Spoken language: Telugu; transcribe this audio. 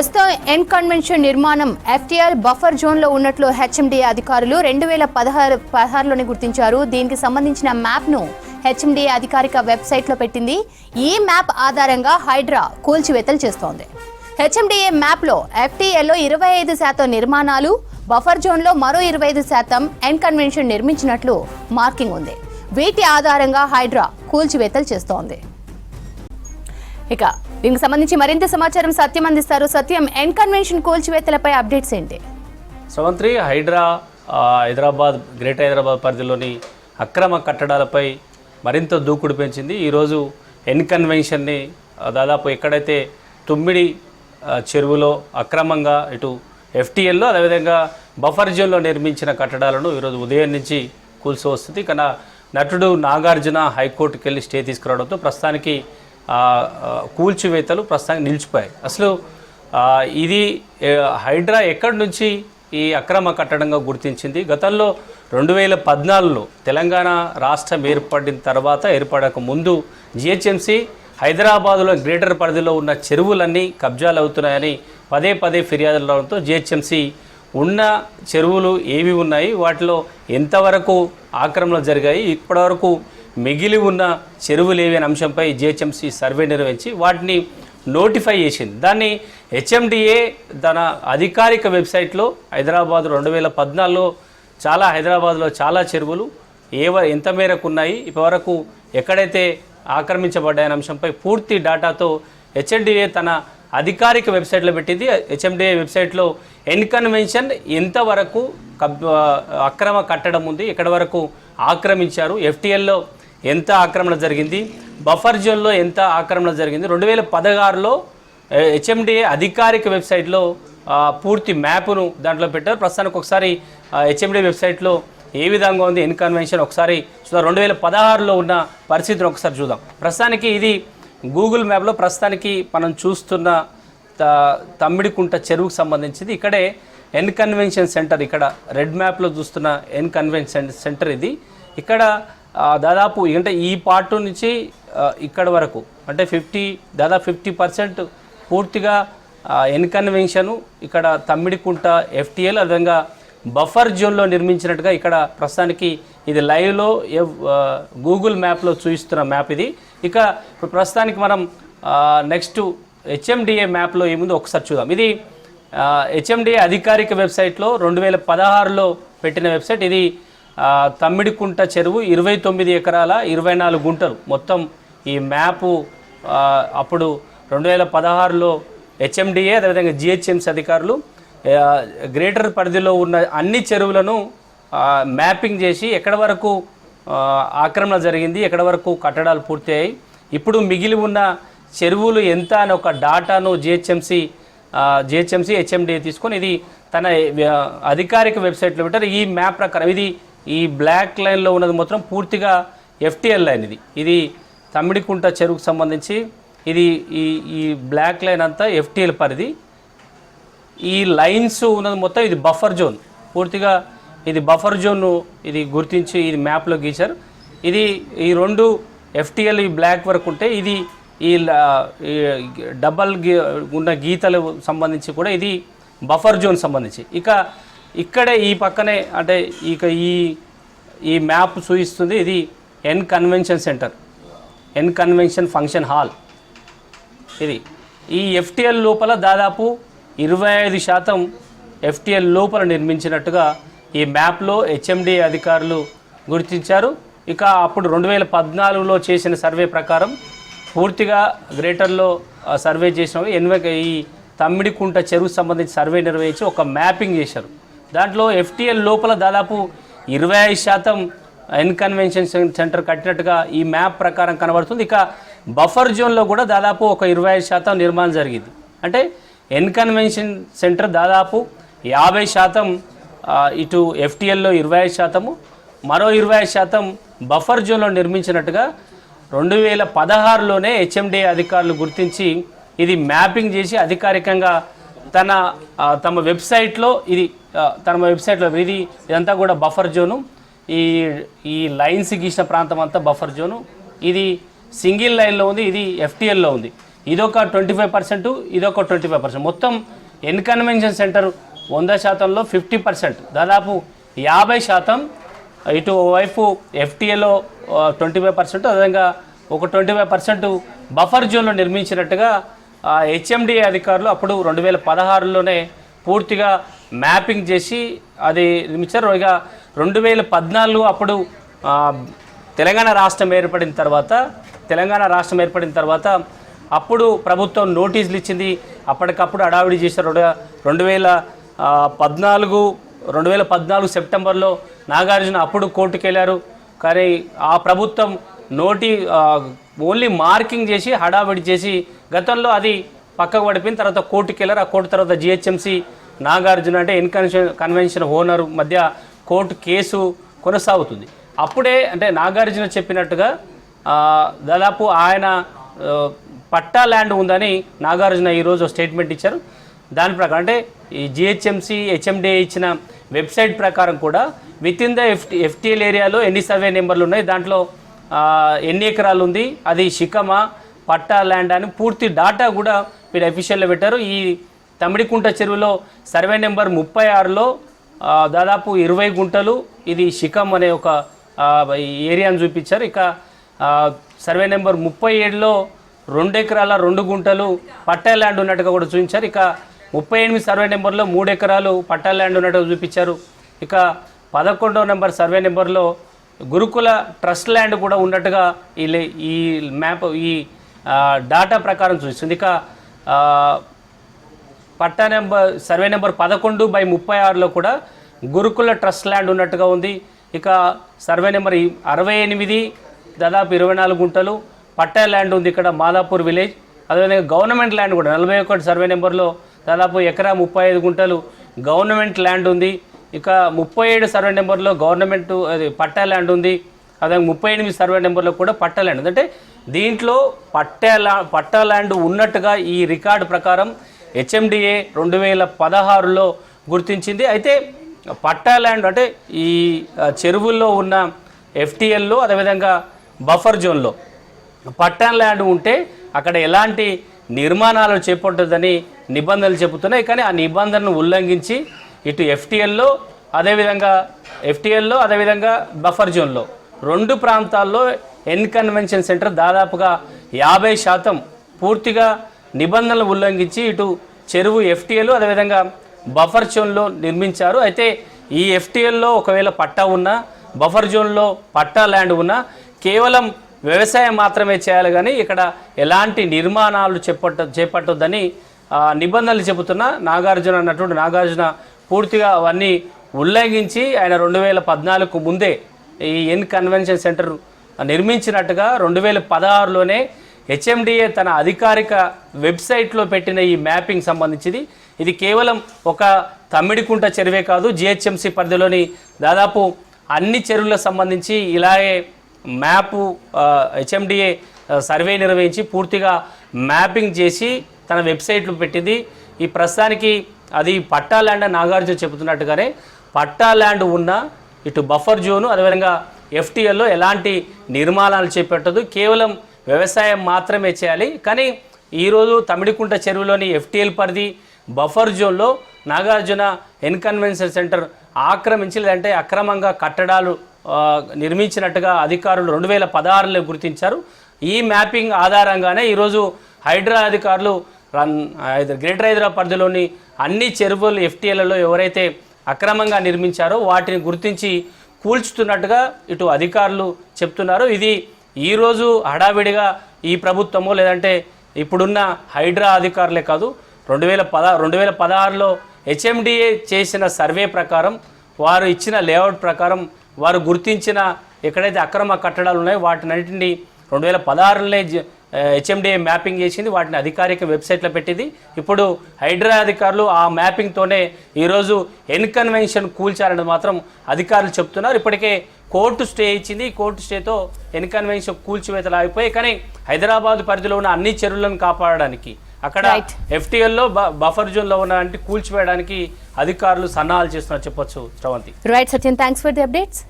ప్రస్తుతం ఎన్ కన్వెన్షన్ నిర్మాణం ఎఫ్టీఆర్ బఫర్ జోన్లో ఉన్నట్లు హెచ్ఎండిఏ అధికారులు 2016లోనే గుర్తించారు. దీనికి సంబంధించిన మ్యాప్ను హెచ్ఎండిఏ అధికారిక వెబ్సైట్లో పెట్టింది. ఈ మ్యాప్ ఆధారంగా హైడ్రా కూల్చివేతలు చేస్తోంది. హెచ్ఎండిఏ మ్యాప్లో ఎఫ్టీఏలో 25% నిర్మాణాలు, బఫర్ జోన్లో మరో 25% ఎన్ కన్వెన్షన్ నిర్మించినట్లు మార్కింగ్ ఉంది. వీటి ఆధారంగా హైడ్రా కూల్చివేతలు చేస్తోంది. ఇక దీనికి సంబంధించి మరింత సమాచారం సత్యం అందిస్తారు. సత్యం, ఎన్ కన్వెన్షన్ కూల్చివేతలపై అప్డేట్స్ ఏంటి? శ్రవంతి, హైదరాబాద్ గ్రేటర్ హైదరాబాద్ పరిధిలోని అక్రమ కట్టడాలపై మరింత దూకుడు పెంచింది. ఈరోజు ఎన్ కన్వెన్షన్ని దాదాపు ఎక్కడైతే తుమ్మిడి చెరువులో అక్రమంగా ఇటు ఎఫ్టీఎల్లో అదేవిధంగా బఫర్ జోన్లో నిర్మించిన కట్టడాలను ఈరోజు ఉదయం నుంచి కూల్చి వస్తుంది. కానీ నటుడు నాగార్జున హైకోర్టుకి వెళ్ళి స్టే తీసుకురావడంతో ప్రస్తుతానికి కూల్చివేతలు ప్రస్తుతానికి నిలిచిపోయాయి. అసలు ఇది హైడ్రా ఎక్కడి నుంచి ఈ అక్రమ కట్టడంగా గుర్తించింది? గతంలో 2014లో తెలంగాణ రాష్ట్రం ఏర్పడిన తర్వాత ఏర్పడక ముందు జిహెచ్ఎంసీ హైదరాబాదులో గ్రేటర్ పరిధిలో ఉన్న చెరువులన్నీ కబ్జాలు అవుతున్నాయని పదే పదే ఫిర్యాదులు రావడంతో జిహెచ్ఎంసీ ఉన్న చెరువులు ఏవి ఉన్నాయి, వాటిలో ఎంతవరకు ఆక్రమణలు జరిగాయి, ఇప్పటివరకు మిగిలి ఉన్న చెరువులు ఏవి అనే అంశంపై జిహెచ్ఎంసీ సర్వే నిర్వహించి వాటిని నోటిఫై చేసింది. దాన్ని హెచ్ఎండిఏ తన అధికారిక వెబ్సైట్లో హైదరాబాద్ 2014లో హైదరాబాద్లో చాలా చెరువులు ఎంత మేరకు ఉన్నాయి, ఇప్పటివరకు ఎక్కడైతే ఆక్రమించబడ్డాయనే అంశంపై పూర్తి డేటాతో హెచ్ఎండిఏ తన అధికారిక వెబ్సైట్లో పెట్టింది. హెచ్ఎండిఏ వెబ్సైట్లో ఎన్ కన్వెన్షన్ ఎంతవరకు అక్రమ కట్టడం ఉంది, ఎక్కడి వరకు ఆక్రమించారు, ఎఫ్టీఎల్లో ఎంత ఆక్రమణ జరిగింది, బఫర్ జోన్లో ఎంత ఆక్రమణ జరిగింది, 2016లో హెచ్ఎండిఏ అధికారిక వెబ్సైట్లో పూర్తి మ్యాప్ను దాంట్లో పెట్టారు. ప్రస్తుతానికి ఒకసారి హెచ్ఎండిఏ వెబ్సైట్లో ఏ విధంగా ఉంది ఎన్ కన్వెన్షన్ ఒకసారి చూద్దాం. 2016లో ఉన్న పరిస్థితిని ఒకసారి చూద్దాం. ప్రస్తుతానికి ఇది గూగుల్ మ్యాప్లో ప్రస్తుతానికి మనం చూస్తున్న తమ్మిడికుంట చెరువుకు సంబంధించింది. ఇక్కడే ఎన్ కన్వెన్షన్ సెంటర్, ఇక్కడ రెడ్ మ్యాప్లో చూస్తున్న ఎన్ కన్వెన్షన్ సెంటర్ ఇది. ఇక్కడ దాదాపు అంటే ఈ పార్ట్ నుంచి ఇక్కడ వరకు అంటే దాదాపు 50% పూర్తిగా ఎన్ కన్వెన్షను ఇక్కడ తమ్మిడికుంట ఎఫ్టీఎల్ అదేవిధంగా బఫర్ జోన్లో నిర్మించినట్టుగా ఇక్కడ ప్రస్తుతానికి ఇది లైవ్లో గూగుల్ మ్యాప్లో చూపిస్తున్న మ్యాప్ ఇది. ఇక ప్రస్తుతానికి మనం నెక్స్ట్ హెచ్ఎండిఏ మ్యాప్లో ఏముందో ఒకసారి చూద్దాం. ఇది హెచ్ఎండిఏ అధికారిక వెబ్సైట్లో 2016లో పెట్టిన వెబ్సైట్ ఇది. తమ్మిడికుంట చెరువు 29 ఎకరాల 24 గుంటలు మొత్తం ఈ మ్యాపు అప్పుడు 2016లో హెచ్ఎండిఏ అదేవిధంగా జిహెచ్ఎంసీ అధికారులు గ్రేటర్ పరిధిలో ఉన్న అన్ని చెరువులను మ్యాపింగ్ చేసి ఎక్కడ వరకు ఆక్రమణ జరిగింది, ఎక్కడ వరకు కట్టడాలు పూర్తయ్యాయి, ఇప్పుడు మిగిలి ఉన్న చెరువులు ఎంత అని ఒక డాటాను జిహెచ్ఎంసీ హెచ్ఎండిఏ తీసుకొని ఇది తన అధికారిక వెబ్సైట్లో పెట్టారు. ఈ మ్యాప్ ప్రకారం ఇది ఈ బ్లాక్ లైన్లో ఉన్నది మొత్తం పూర్తిగా ఎఫ్టీఎల్ లైన్. ఇది తమ్మిడికుంట చెరువుకు సంబంధించి ఇది ఈ బ్లాక్ లైన్ అంతా ఎఫ్టీఎల్ పరిధి. ఈ లైన్స్ ఉన్నది మొత్తం ఇది బఫర్ జోన్, పూర్తిగా ఇది బఫర్ జోన్ ఇది గుర్తించి ఇది మ్యాప్లో గీశారు. ఇది ఈ రెండు ఎఫ్టీఎల్ ఈ బ్లాక్ వరకు ఉంటే ఇది ఈ డబల్ ఉన్న గీతలు సంబంధించి కూడా ఇది బఫర్ జోన్ సంబంధించి. ఇక్కడే ఈ పక్కనే అంటే ఇక ఈ మ్యాప్ చూపిస్తుంది. ఇది N convention centre, N convention function hall. ఇది ఈ ఎఫ్టీఎల్ లోపల దాదాపు 25% ఎఫ్టీఎల్ లోపల నిర్మించినట్టుగా ఈ మ్యాప్లో హెచ్ఎండిఏ అధికారులు గుర్తించారు. ఇక అప్పుడు 2014లో చేసిన సర్వే ప్రకారం పూర్తిగా గ్రేటర్లో సర్వే చేసిన ఈ తమ్మిడికుంట చెరువుకు సంబంధించి సర్వే నిర్వహించి ఒక మ్యాపింగ్ చేశారు. దాంట్లో ఎఫ్టీఎల్ లోపల దాదాపు 25% ఎన్ కన్వెన్షన్ సెంటర్ కట్టినట్టుగా ఈ మ్యాప్ ప్రకారం కనబడుతుంది. ఇక బఫర్ జోన్లో కూడా దాదాపు ఒక 25% నిర్మాణం జరిగింది. అంటే ఎన్ కన్వెన్షన్ సెంటర్ దాదాపు 50% ఇటు ఎఫ్టీఎల్లో 25%, మరో 20% బఫర్ జోన్లో నిర్మించినట్టుగా 2016లోనే హెచ్ఎండిఏ అధికారులు గుర్తించి ఇది మ్యాపింగ్ చేసి అధికారికంగా తమ వెబ్సైట్లో ఇది ఇదంతా కూడా బఫర్ జోను. ఈ లైన్స్ గీసిన ప్రాంతం అంతా బఫర్ జోను. ఇది సింగిల్ లైన్లో ఉంది, ఇది ఎఫ్టీఎల్లో ఉంది. ఇదొక 25%, ఇదొక 25%. మొత్తం ఎన్ కన్వెన్షన్ సెంటర్ 100%లో 50%, దాదాపు 50%. ఇటు వైపు ఎఫ్టీఏలో 25%, అదేవిధంగా ఒక 25% బఫర్ జోన్లో నిర్మించినట్టుగా హెచ్ఎండిఏ అధికారులు అప్పుడు 2016లోనే పూర్తిగా మ్యాపింగ్ చేసి అది నిర్మించారు. ఇక 2014 అప్పుడు తెలంగాణ రాష్ట్రం ఏర్పడిన తర్వాత అప్పుడు ప్రభుత్వం నోటీసులు ఇచ్చింది. అప్పటికప్పుడు హడావిడి చేశారు. 2014 సెప్టెంబర్లో నాగార్జున అప్పుడు కోర్టుకు వెళ్ళారు. కానీ ఆ ప్రభుత్వం ఓన్లీ మార్కింగ్ చేసి హడావిడి చేసి గతంలో అది పక్కకు పడిపోయిన తర్వాత కోర్టుకు వెళ్ళారు. ఆ కోర్టు తర్వాత జిహెచ్ఎంసీ నాగార్జున అంటే ఎన్ కన్వెన్షన్ ఓనర్ మధ్య కోర్టు కేసు కొనసాగుతుంది. అప్పుడే అంటే నాగార్జున చెప్పినట్టుగా దాదాపు ఆయన పట్టా ల్యాండ్ ఉందని నాగార్జున ఈరోజు స్టేట్మెంట్ ఇచ్చారు. దాని ప్రకారం అంటే ఈ జిహెచ్ఎంసీ హెచ్ఎండిఏ ఇచ్చిన వెబ్సైట్ ప్రకారం కూడా విత్ ఇన్ ద ఎఫ్టీఎల్ ఏరియాలో ఎన్ని సర్వే నెంబర్లు ఉన్నాయి, దాంట్లో ఎన్ని ఎకరాలు ఉంది, అది శిఖమా పట్టా ల్యాండ్ అని పూర్తి డాటా కూడా మీరు అఫీషియల్లో పెట్టారు. ఈ తమిడికుంట చెరువులో సర్వే నెంబర్ 36లో దాదాపు 20 గుంటలు ఇది శిఖం అనే ఒక ఏరియాను చూపించారు. ఇక సర్వే నెంబర్ 37లో 2 ఎకరాల 2 గుంటలు పట్టా ల్యాండ్ ఉన్నట్టుగా కూడా చూపించారు. ఇక 38 సర్వే నెంబర్లో 3 ఎకరాలు పట్టా ల్యాండ్ ఉన్నట్టుగా చూపించారు. ఇక 11వ నెంబర్ సర్వే నెంబర్లో గురుకుల ట్రస్ట్ ల్యాండ్ కూడా ఉన్నట్టుగా ఈ మ్యాప్ ఈ డాటా ప్రకారం చూస్తుంది. ఇక పట్టా నెంబర్ సర్వే నెంబర్ 11/36లో కూడా గురుకుల ట్రస్ట్ ల్యాండ్ ఉన్నట్టుగా ఉంది. ఇక సర్వే నెంబర్ 68 దాదాపు 24 గుంటలు పట్టా ల్యాండ్ ఉంది ఇక్కడ మాదాపూర్ విలేజ్. అదేవిధంగా గవర్నమెంట్ ల్యాండ్ కూడా 41 సర్వే నెంబర్లో దాదాపు ఎకరా 35 గుంటలు గవర్నమెంట్ ల్యాండ్ ఉంది. ఇక 37 సర్వే నెంబర్లో గవర్నమెంట్ పట్టా ల్యాండ్ ఉంది. అదే 38 సర్వే నెంబర్లో కూడా పట్టా ల్యాండ్ ఉంది. అంటే దీంట్లో పట్టా ల్యాండ్ ఉన్నట్టుగా ఈ రికార్డు ప్రకారం హెచ్ఎండిఏ 2016లో గుర్తించింది. అయితే పట్టా ల్యాండ్ అంటే ఈ చెరువుల్లో ఉన్న ఎఫ్టీఎల్లో అదేవిధంగా బఫర్ జోన్లో పట్టా ల్యాండ్ ఉంటే అక్కడ ఎలాంటి నిర్మాణాలు చేపట్టదని నిబంధనలు చెబుతున్నాయి. కానీ ఆ నిబంధనను ఉల్లంఘించి ఇటు ఎఫ్టీఎల్లో అదేవిధంగా బఫర్ జోన్లో 2 ప్రాంతాల్లో ఎన్ కన్వెన్షన్ సెంటర్ దాదాపుగా 50% పూర్తిగా నిబంధనలు ఉల్లంఘించి ఇటు చెరువు ఎఫ్టీఎల్లో అదేవిధంగా బఫర్ జోన్లో నిర్మించారు. అయితే ఈ ఎఫ్టీఎల్లో ఒకవేళ పట్టా ఉన్నా బఫర్ జోన్లో పట్టా ల్యాండ్ ఉన్నా కేవలం వ్యవసాయం మాత్రమే చేయాలి, కానీ ఇక్కడ ఎలాంటి నిర్మాణాలు చేపట్టొద్దని నిబంధనలు చెబుతున్న నాగార్జున పూర్తిగా అవన్నీ ఉల్లంఘించి ఆయన 2014కు ముందే ఈ ఎన్ కన్వెన్షన్ సెంటర్ నిర్మించినట్టుగా 2016లోనే హెచ్ఎండిఏ తన అధికారిక వెబ్సైట్లో పెట్టిన ఈ మ్యాపింగ్ సంబంధించింది. ఇది కేవలం ఒక తమ్మిడికుంట చెరువే కాదు, జిహెచ్ఎంసీ పరిధిలోని దాదాపు అన్ని చెరువులకు సంబంధించి ఇలాగే మ్యాపు హెచ్ఎండిఏ సర్వే నిర్వహించి పూర్తిగా మ్యాపింగ్ చేసి తన వెబ్సైట్లో పెట్టింది. ఈ ప్రస్తుతానికి అది పట్టా ల్యాండ్ అని నాగార్జున చెబుతున్నట్టుగానే పట్టా ల్యాండ్ ఉన్న ఇటు బఫర్ జోను అదేవిధంగా ఎఫ్టీఎల్లో ఎలాంటి నిర్మాణాలు చేపట్టదు, కేవలం వ్యవసాయం మాత్రమే చేయాలి. కానీ ఈరోజు తమిడికుంట చెరువులోని ఎఫ్టీఎల్ పరిధి బఫర్ జోన్లో నాగార్జున ఎన్ కన్వెన్షన్ సెంటర్ ఆక్రమించి లేదంటే అక్రమంగా కట్టడాలు నిర్మించినట్టుగా అధికారులు 2016లో గుర్తించారు. ఈ మ్యాపింగ్ ఆధారంగానే ఈరోజు హైడ్రా అధికారులు గ్రేటర్ హైదరాబాద్ పరిధిలోని అన్ని చెరువులు ఎఫ్టీఎల్లలో ఎవరైతే అక్రమంగా నిర్మించారో వాటిని గుర్తించి కూల్చుతున్నట్టుగా ఇటు అధికారులు చెప్తున్నారు. ఇది ఈరోజు హడావిడిగా ఈ ప్రభుత్వమో లేదంటే ఇప్పుడున్న హైడ్రా అధికారులే కాదు, 2016లో హెచ్ఎండిఏ చేసిన సర్వే ప్రకారం వారు ఇచ్చిన లేఅవుట్ ప్రకారం వారు గుర్తించిన ఎక్కడైతే అక్రమ కట్టడాలు ఉన్నాయో వాటినన్నింటినీ 2016లోనే హెచ్ఎండిఏ మ్యాపింగ్ చేసింది, వాటిని అధికారిక వెబ్సైట్లో పెట్టింది. ఇప్పుడు హైడ్రా అధికారులు ఆ మ్యాపింగ్తోనే ఈరోజు ఎన్ కన్వెన్షన్ కూల్చారని మాత్రం అధికారులు చెప్తున్నారు. ఇప్పటికే కోర్టు స్టే ఇచ్చింది. ఈ కోర్టు స్టేతో ఎన్ కన్వెన్షన్ కూల్చివేతలు ఆగిపోయాయి. కానీ హైదరాబాద్ పరిధిలో ఉన్న అన్ని చెరువులను కాపాడడానికి అక్కడ ఎఫ్టీఎల్లో బఫర్ జోన్లో ఉన్న కూల్చివేయడానికి అధికారులు సన్నాహాలు చేస్తున్నారు చెప్పొచ్చు. Sravanthi. Right Satyam, thanks for the updates.